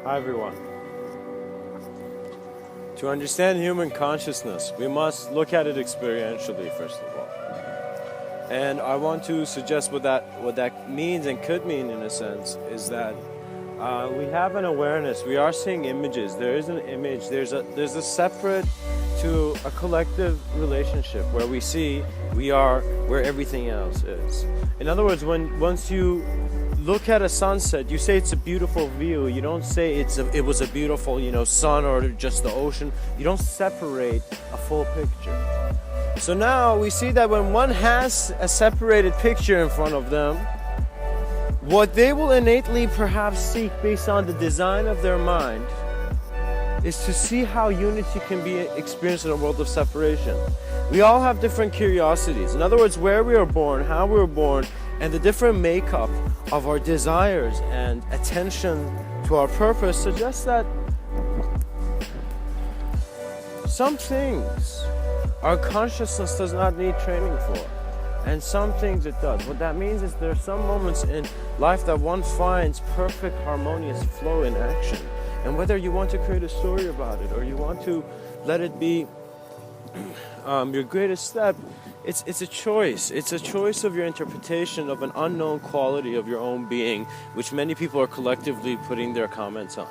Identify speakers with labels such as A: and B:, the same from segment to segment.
A: Hi everyone. To understand human consciousness, we must look at it experientially first of all. And I want to suggest what that means and could mean in a sense is that we have an awareness. We are seeing images. There is an image. There's a separate to a collective relationship where we see we are where everything else is. In other words, once you look at a sunset, you say it's a beautiful view. You don't say it was a beautiful, sun or just the ocean. You don't separate a full picture. So now we see that when one has a separated picture in front of them, what they will innately perhaps seek based on the design of their mind is to see how unity can be experienced in a world of separation. We all have different curiosities. In other words, where we are born, how we were born, and the different makeup of our desires and attention to our purpose suggests that some things our consciousness does not need training for, and some things it does. What that means is there are some moments in life that one finds perfect harmonious flow in action. And whether you want to create a story about it or you want to let it be your greatest step, it's a choice. It's a choice of your interpretation of an unknown quality of your own being, which many people are collectively putting their comments on.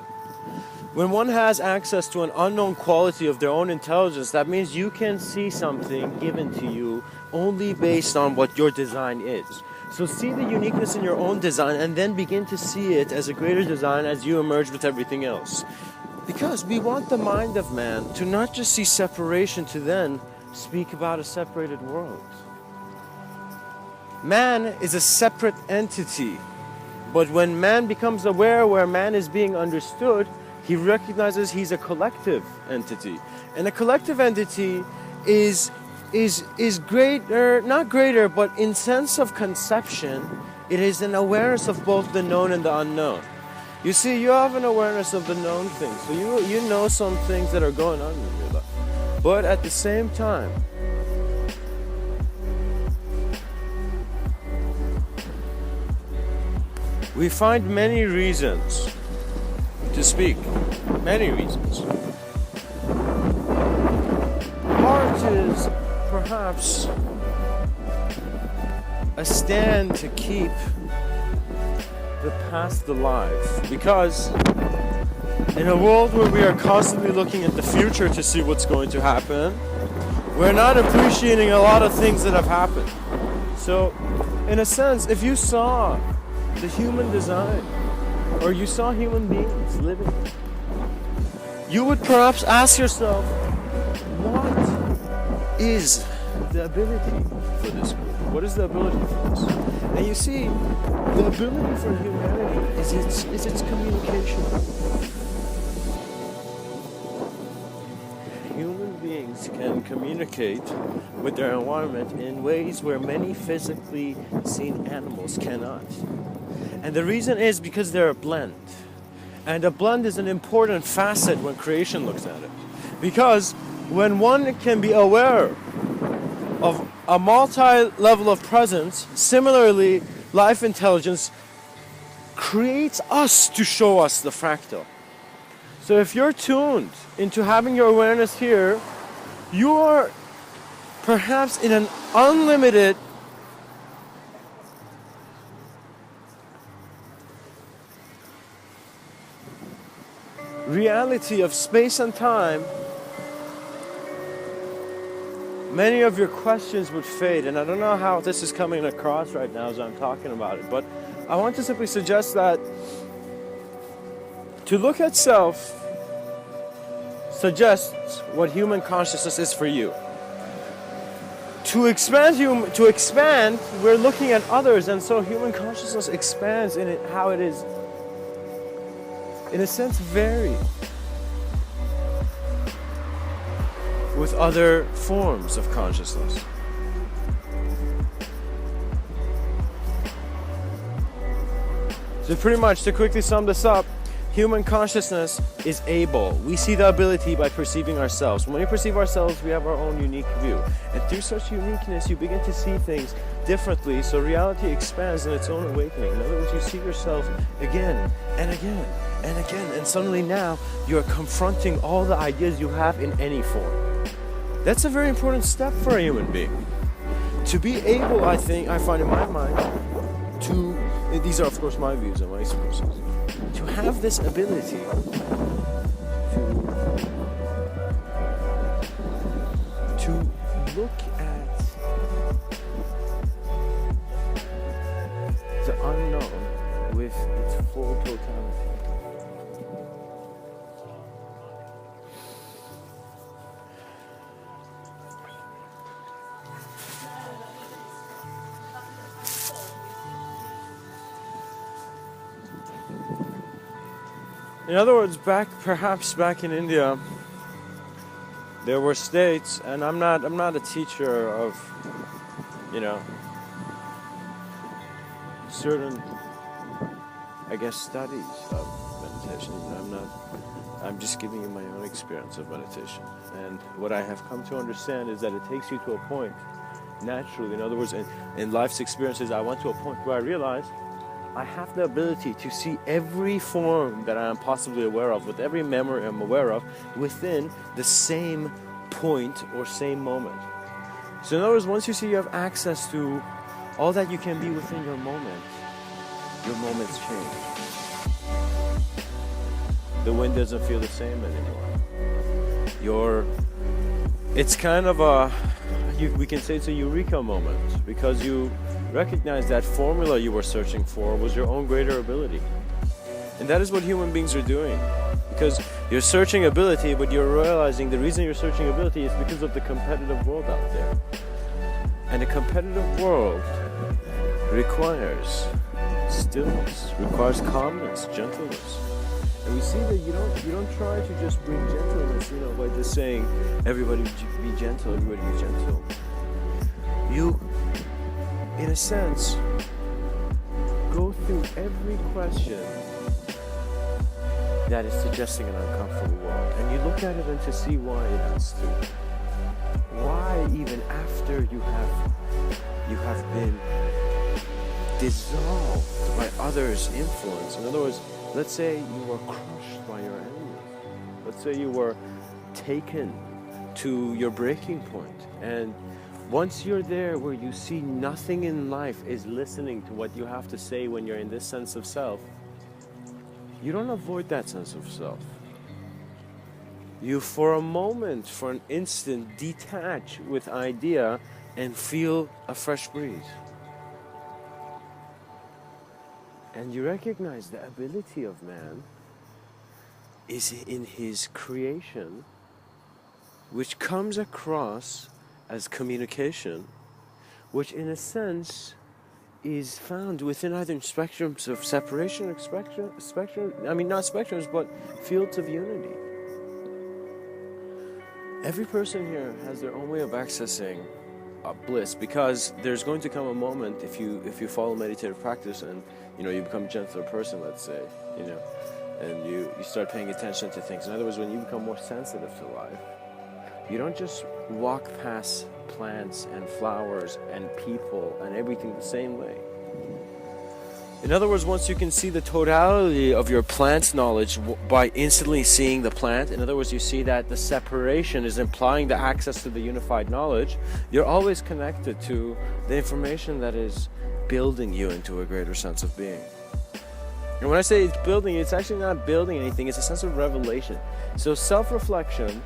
A: When one has access to an unknown quality of their own intelligence, that means you can see something given to you only based on what your design is. So see the uniqueness in your own design and then begin to see it as a greater design as you emerge with everything else. Because we want the mind of man to not just see separation, to then speak about a separated world. Man is a separate entity, but when man becomes aware where man is being understood, he recognizes he's a collective entity. And a collective entity is greater, not greater, but in sense of conception, it is an awareness of both the known and the unknown. You see, you have an awareness of the known things, so you know some things that are going on in your life. But at the same time, we find many reasons to speak. Many reasons. Art is perhaps a stand to keep the past alive, because in a world where we are constantly looking at the future to see what's going to happen, we're not appreciating a lot of things that have happened. So in a sense, if you saw the human design or you saw human beings living, you would perhaps ask yourself, what is the ability for this group? What is the ability for this? And you see, the ability for humanity is its communication. Human beings can communicate with their environment in ways where many physically seen animals cannot. And the reason is because they're a blend. And a blend is an important facet when creation looks at it. Because when one can be aware of a multi-level of presence, similarly, life intelligence creates us to show us the fractal. So if you're tuned into having your awareness here, you are perhaps in an unlimited reality of space and time. Many of your questions would fade, and I don't know how this is coming across right now as I'm talking about it, but I want to simply suggest that to look at self suggests what human consciousness is for you. To expand, we're looking at others, and so human consciousness expands in it, how it is, in a sense, varied with other forms of consciousness. So pretty much, to quickly sum this up, human consciousness is able. We see the ability by perceiving ourselves. When we perceive ourselves, we have our own unique view. And through such uniqueness, you begin to see things differently, so reality expands in its own awakening. In other words, you see yourself again and again and again, and suddenly now you're confronting all the ideas you have in any form. That's a very important step for a human being. To be able, I find in my mind, these are of course my views and my experiences, to have this ability to look at the unknown with its full totality. In other words, perhaps back in India, there were states, and I'm not a teacher of, certain, studies of meditation. I'm just giving you my own experience of meditation. And what I have come to understand is that it takes you to a point, naturally. In other words, in life's experiences, I went to a point where I realized I have the ability to see every form that I am possibly aware of, with every memory I'm aware of, within the same point or same moment. So in other words, once you see you have access to all that you can be within your moments change. The wind doesn't feel the same anymore. It's kind of we can say it's a eureka moment, because you recognize that formula you were searching for was your own greater ability. And that is what human beings are doing. Because you're searching ability, but you're realizing the reason you're searching ability is because of the competitive world out there. And a competitive world requires stillness, requires calmness, gentleness. And we see that you don't try to just bring gentleness, by just saying everybody be gentle, everybody be gentle. You, in a sense, go through every question that is suggesting an uncomfortable world, and you look at it and to see why it has to. Why, even after you have been dissolved by others' influence. In other words, let's say you were crushed by your enemies. Let's say you were taken to your breaking point, and once you're there where you see nothing in life is listening to what you have to say when you're in this sense of self, you don't avoid that sense of self. You, for a moment, for an instant, detach with idea and feel a fresh breeze. And you recognize the ability of man is in his creation, which comes across as communication, which in a sense is found within either spectrums of separation or not spectrums, but fields of unity. Every person here has their own way of accessing bliss, because there's going to come a moment if you follow meditative practice and you become a gentler person, let's say, and you start paying attention to things. In other words, when you become more sensitive to life, you don't just walk past plants and flowers and people and everything the same way. In other words, once you can see the totality of your plant's knowledge by instantly seeing the plant, in other words, you see that the separation is implying the access to the unified knowledge, you're always connected to the information that is building you into a greater sense of being. And when I say it's building, it's actually not building anything, it's a sense of revelation. So self-reflection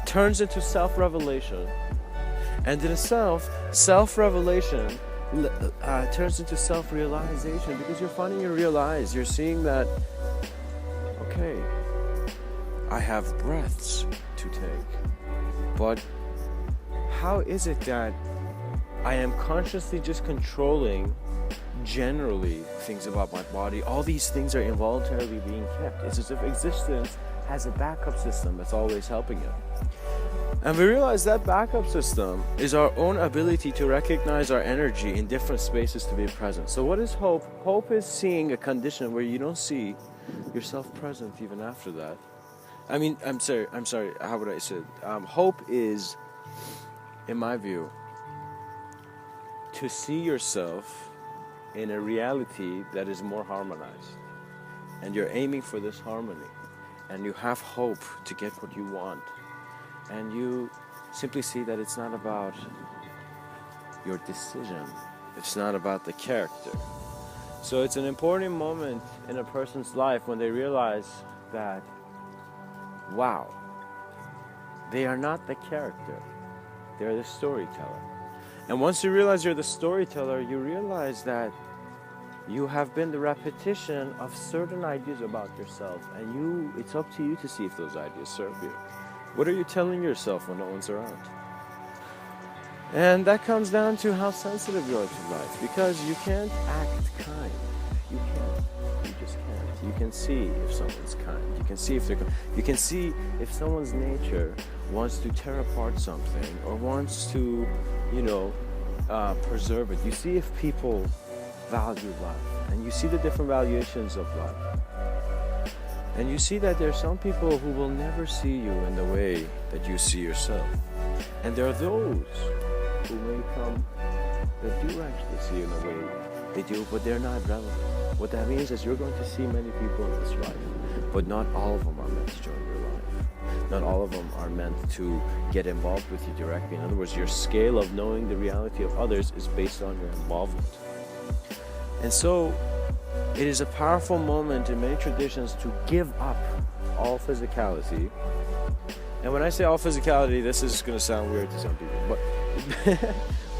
A: turns into self-revelation, and in a self-revelation turns into self-realization, because you're finally realize, you're seeing that, okay, I have breaths to take, but how is it that I am consciously just controlling generally things about my body? All these things are involuntarily being kept. It's as if existence has a backup system that's always helping it. And we realize that backup system is our own ability to recognize our energy in different spaces to be present. So what is hope? Hope is seeing a condition where you don't see yourself present even after that. I'm sorry, how would I say it? Hope is, in my view, to see yourself in a reality that is more harmonized. and you're aiming for this harmony, and you have hope to get what you want, and you simply see that it's not about your decision, it's not about the character. So it's an important moment in a person's life when they realize that, wow, they are not the character, they're the storyteller. And once you realize you're the storyteller, you realize that you have been the repetition of certain ideas about yourself, and it's up to you to see if those ideas serve you. What are you telling yourself when no one's around? And that comes down to how sensitive you are to life, because you can't act kind. You can't. You just can't. You can see if someone's kind. You can see if they're. You can see if someone's nature wants to tear apart something or wants to, preserve it. You see if people value life, and you see the different valuations of life. And you see that there are some people who will never see you in the way that you see yourself. And there are those who may come that do actually see you in the way they do, but they're not relevant. What that means is you're going to see many people in this life, but not all of them are meant to join your life. Not all of them are meant to get involved with you directly. In other words, your scale of knowing the reality of others is based on your involvement. And so, it is a powerful moment in many traditions to give up all physicality. And when I say all physicality, this is going to sound weird to some people,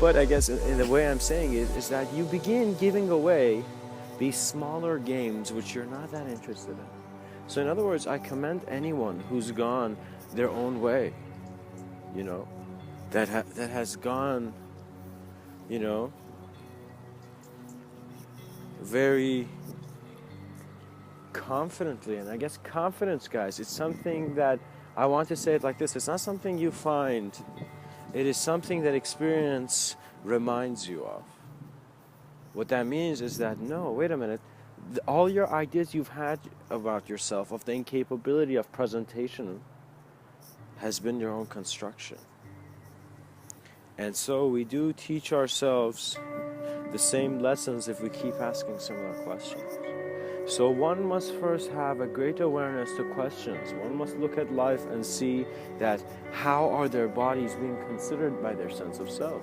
A: but I guess in the way I'm saying it is that you begin giving away these smaller games which you're not that interested in. So in other words, I commend anyone who's gone their own way, that has gone, very confidently. And I guess confidence, guys, it's something that I want to say it like this. It's not something you find. It is something that experience reminds you of. What that means is that, no, wait a minute. All your ideas you've had about yourself, of the incapability of presentation, has been your own construction. And so we do teach ourselves the same lessons if we keep asking similar questions. So one must first have a great awareness to questions. One must look at life and see that how are their bodies being considered by their sense of self.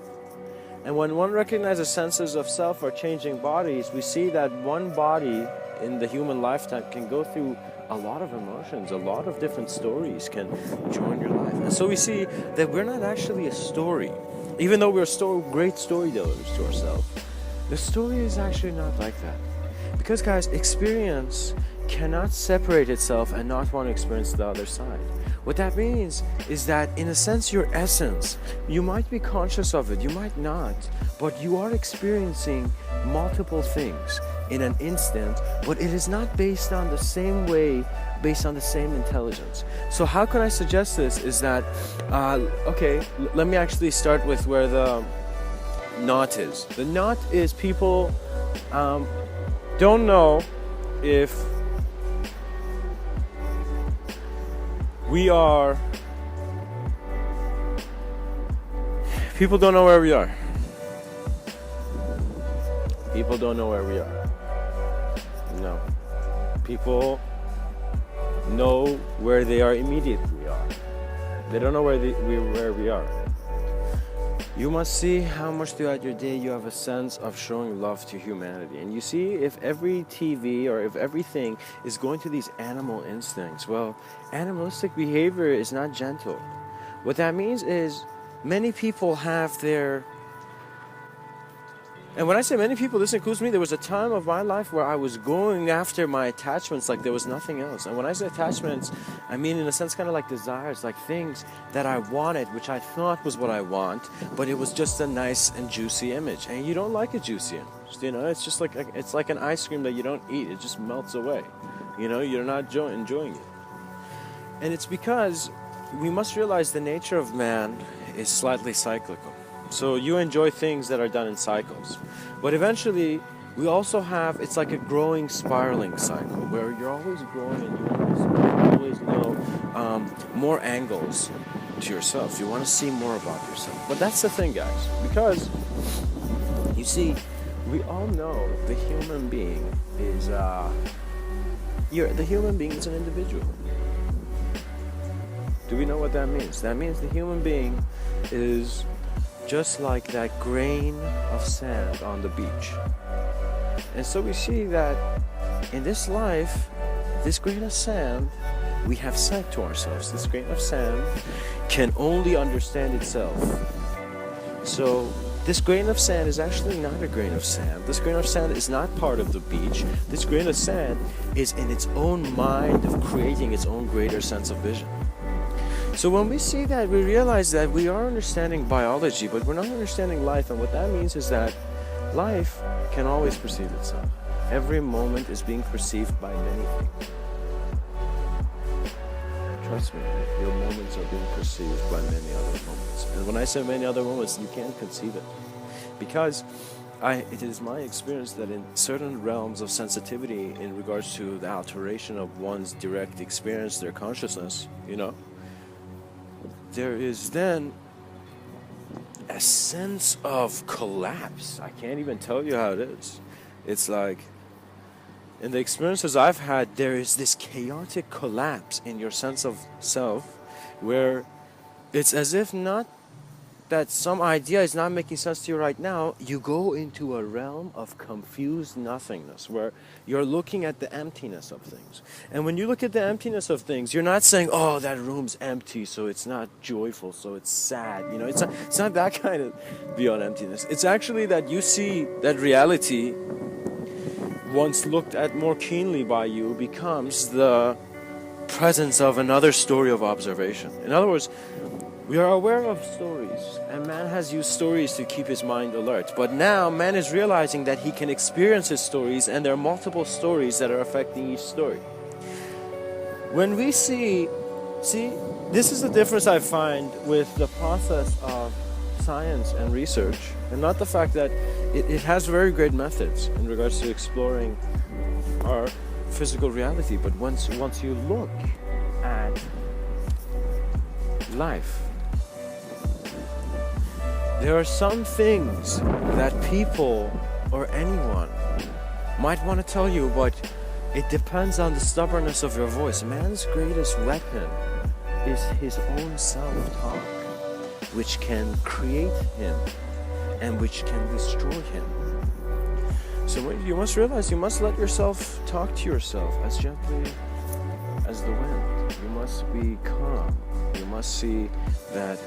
A: And when one recognizes senses of self are changing bodies, we see that one body in the human lifetime can go through a lot of emotions, a lot of different stories can join your life. And so we see that we're not actually a story. Even though we're great storytellers to ourselves, the story is actually not like that. Because, guys, experience cannot separate itself and not want to experience the other side. What that means is that, in a sense, your essence, you might be conscious of it, you might not, but you are experiencing multiple things in an instant, but it is not based on the same way, based on the same intelligence. So how can I suggest this is that, let me actually start with where the knot is. The knot is people don't know if people don't know where we are. People don't know where we are. No. People know where they are immediately are. They don't know where we are. You must see how much throughout your day you have a sense of showing love to humanity. And you see if every TV or if everything is going to these animal instincts, well, animalistic behavior is not gentle. What that means is many people have their... And when I say many people, this includes me. There was a time of my life where I was going after my attachments like there was nothing else. And when I say attachments, I mean in a sense kind of like desires, like things that I wanted, which I thought was what I want, but it was just a nice and juicy image. And you don't like a juicy image, it's just like it's like an ice cream that you don't eat. It just melts away. You're not enjoying it. And it's because we must realize the nature of man is slightly cyclical. So you enjoy things that are done in cycles. But eventually, we also have, it's like a growing, spiraling cycle where you're always growing and you always know more angles to yourself. You want to see more about yourself. But that's the thing, guys, because you see, we all know the human being is the human being is an individual. Do we know what that means? That means the human being is just like that grain of sand on the beach. And so we see that in this life, this grain of sand, we have said to ourselves, this grain of sand can only understand itself. So this grain of sand is actually not a grain of sand. This grain of sand is not part of the beach. This grain of sand is in its own mind of creating its own greater sense of vision. So when we see that, we realize that we are understanding biology, but we're not understanding life. And what that means is that life can always perceive itself. Every moment is being perceived by many things. Trust me, your moments are being perceived by many other moments. And when I say many other moments, you can't conceive it. Because it is my experience that in certain realms of sensitivity in regards to the alteration of one's direct experience, their consciousness, there is then a sense of collapse. I can't even tell you how it is. It's like, in the experiences I've had, there is this chaotic collapse in your sense of self where it's as if not that some idea is not making sense to you right now, you go into a realm of confused nothingness where you're looking at the emptiness of things. And when you look at the emptiness of things, you're not saying, oh, that room's empty, so it's not joyful, so it's sad. It's not that kind of beyond emptiness. It's actually that you see that reality, once looked at more keenly by you, becomes the presence of another story of observation. In other words, we are aware of stories, and man has used stories to keep his mind alert. But now man is realizing that he can experience his stories, and there are multiple stories that are affecting each story. When we see, this is the difference I find with the process of science and research, and not the fact that it has very great methods in regards to exploring our physical reality. But once you look at life, there are some things that people or anyone might want to tell you, but it depends on the stubbornness of your voice. Man's greatest weapon is his own self-talk, which can create him and which can destroy him. So you must realize you must let yourself talk to yourself as gently as the wind. You must be calm. You must see that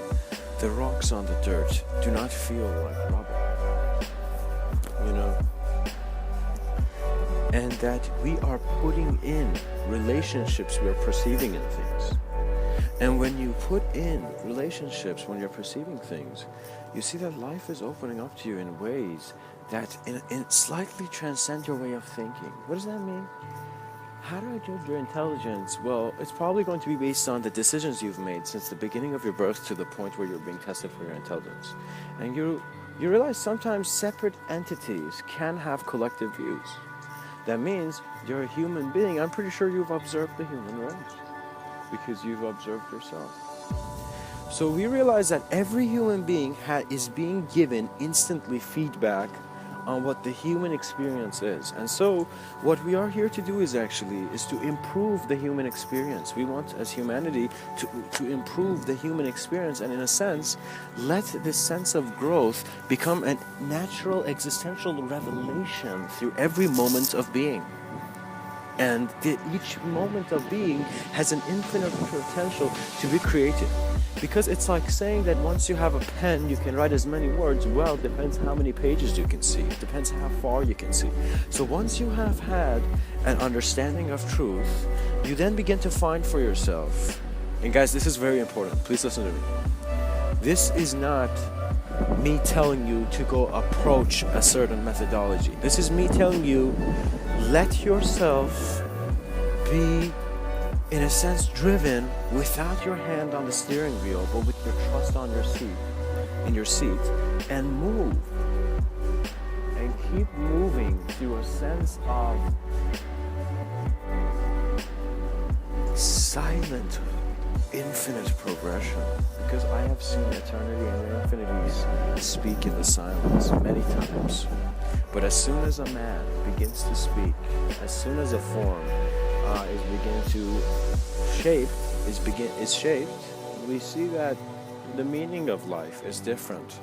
A: the rocks on the dirt do not feel like rubble. And that we are putting in relationships we are perceiving in things. And when you put in relationships, when you're perceiving things, you see that life is opening up to you in ways that in slightly transcend your way of thinking. What does that mean? How do I judge your intelligence? Well, it's probably going to be based on the decisions you've made since the beginning of your birth to the point where you're being tested for your intelligence. And you realize sometimes separate entities can have collective views. That means you're a human being. I'm pretty sure you've observed the human race because you've observed yourself. So we realize that every human being is being given instantly feedback on what the human experience is. And so what we are here to do is to improve the human experience. We want as humanity to improve the human experience, and in a sense let this sense of growth become a natural existential revelation through every moment of being. And each moment of being has an infinite potential to be created. Because it's like saying that once you have a pen, you can write as many words. Well, it depends how many pages you can see. It depends how far you can see. So once you have had an understanding of truth, you then begin to find for yourself. And guys, this is very important. Please listen to me. This is not me telling you to go approach a certain methodology. This is me telling you, let yourself be, in a sense, driven without your hand on the steering wheel, but with your trust on in your seat, and move. And keep moving through a sense of silent, infinite progression. Because I have seen eternity and infinities speak in the silence many times. But as soon as a man begins to speak, as soon as a form is shaped, we see that the meaning of life is different,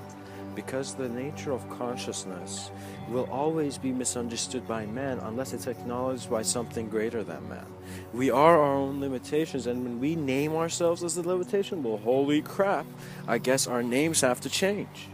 A: because the nature of consciousness will always be misunderstood by man unless it's acknowledged by something greater than man. We are our own limitations, and when we name ourselves as the limitation, well, holy crap, I guess our names have to change.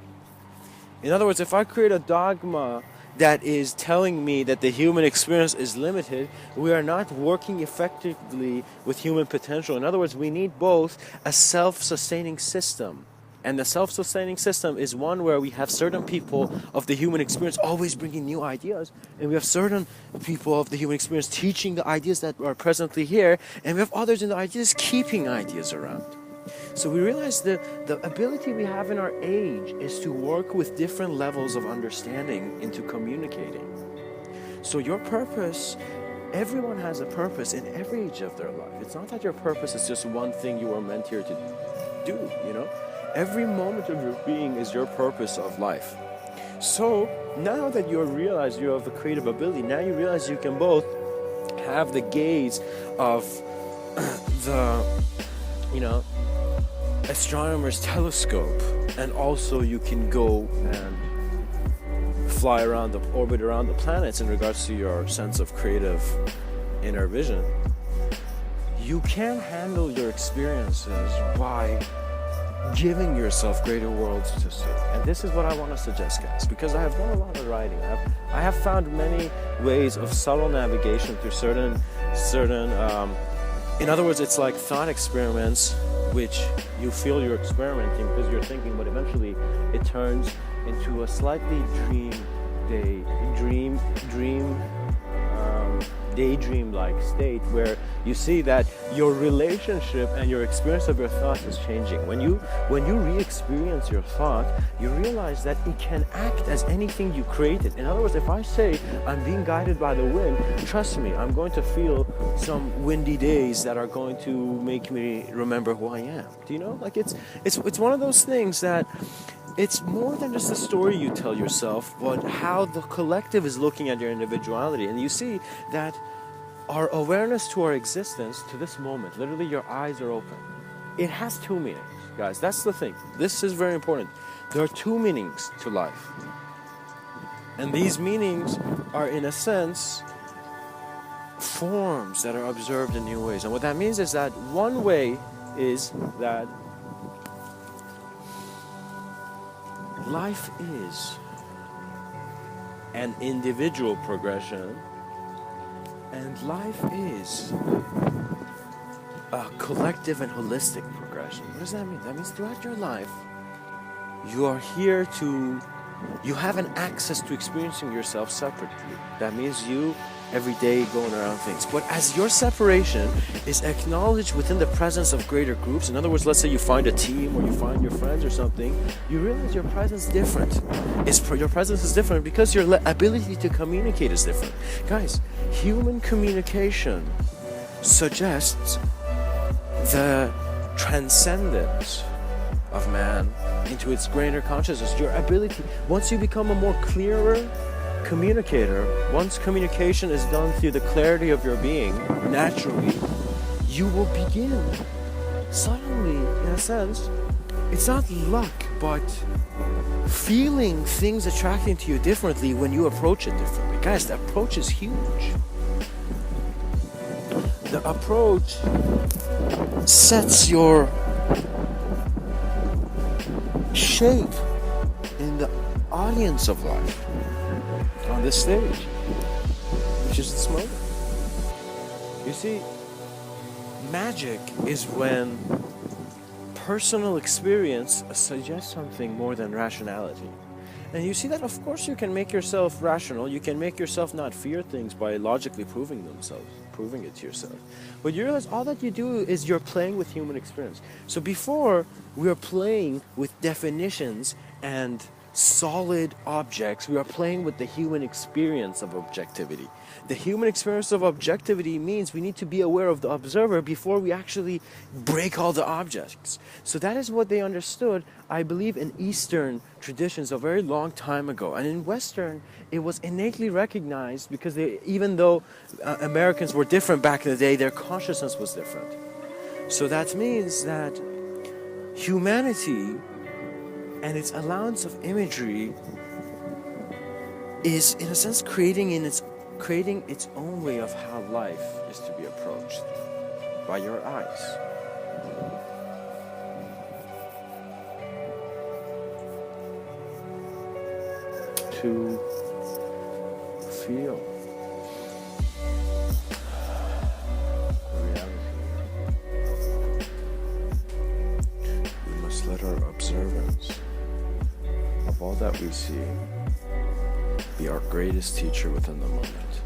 A: In other words, if I create a dogma that is telling me that the human experience is limited, we are not working effectively with human potential. In other words, we need both a self-sustaining system. And the self-sustaining system is one where we have certain people of the human experience always bringing new ideas, and we have certain people of the human experience teaching the ideas that are presently here, and we have others in the ideas keeping ideas around. So we realize the ability we have in our age is to work with different levels of understanding into communicating. So your purpose, everyone has a purpose in every age of their life. It's not that your purpose is just one thing you are meant here to do, you know? Every moment of your being is your purpose of life. So now that you realize you have a creative ability, now you realize you can both have the gaze of the, astronomer's telescope, and also you can go and fly around orbit around the planets in regards to your sense of creative inner vision. You can handle your experiences by giving yourself greater worlds to see. And this is what I want to suggest, guys, because I have done a lot of writing. I have found many ways of subtle navigation through certain in other words, it's like thought experiments which you feel you're experimenting because you're thinking, but eventually it turns into a slightly daydream-like state where you see that your relationship and your experience of your thoughts is changing. When you re-experience your thought, you realize that it can act as anything you created. In other words, if I say I'm being guided by the wind, trust me, I'm going to feel some windy days that are going to make me remember who I am. Do you know? Like it's one of those things that it's more than just a story you tell yourself, but how the collective is looking at your individuality. And you see that our awareness to our existence, to this moment, literally your eyes are open. It has two meanings, guys. That's the thing. This is very important. There are two meanings to life. And these meanings are, in a sense, forms that are observed in new ways. And what that means is that one way is that life is an individual progression, and life is a collective and holistic progression. What does that mean? That means throughout your life, you are here you have an access to experiencing yourself separately. That means you every day going around things. But as your separation is acknowledged within the presence of greater groups, in other words, let's say you find a team or you find your friends or something, you realize your presence is different. Your presence is different because your ability to communicate is different. Guys, human communication suggests the transcendence of man into its greater consciousness. Your ability, once you become a more clearer communicator, once communication is done through the clarity of your being, naturally, you will begin suddenly, in a sense, it's not luck, but feeling things attracting to you differently when you approach it differently. Guys, the approach is huge. The approach sets your shape in the audience of life on this stage, which is this moment. You see, magic is when personal experience suggests something more than rationality. And you see that, of course, you can make yourself rational. You can make yourself not fear things by logically proving it to yourself. But you realize all that you do is you're playing with human experience. So before, we were playing with definitions and solid objects. We are playing with the human experience of objectivity. The human experience of objectivity means we need to be aware of the observer before we actually break all the objects. So that is what they understood, I believe, in Eastern traditions a very long time ago. And in Western, it was innately recognized because even though Americans were different back in the day, their consciousness was different. So that means that humanity and its allowance of imagery is, in a sense, creating its own way of how life is to be approached by your eyes. To feel reality. We must let our observance of all that we see be our greatest teacher within the moment.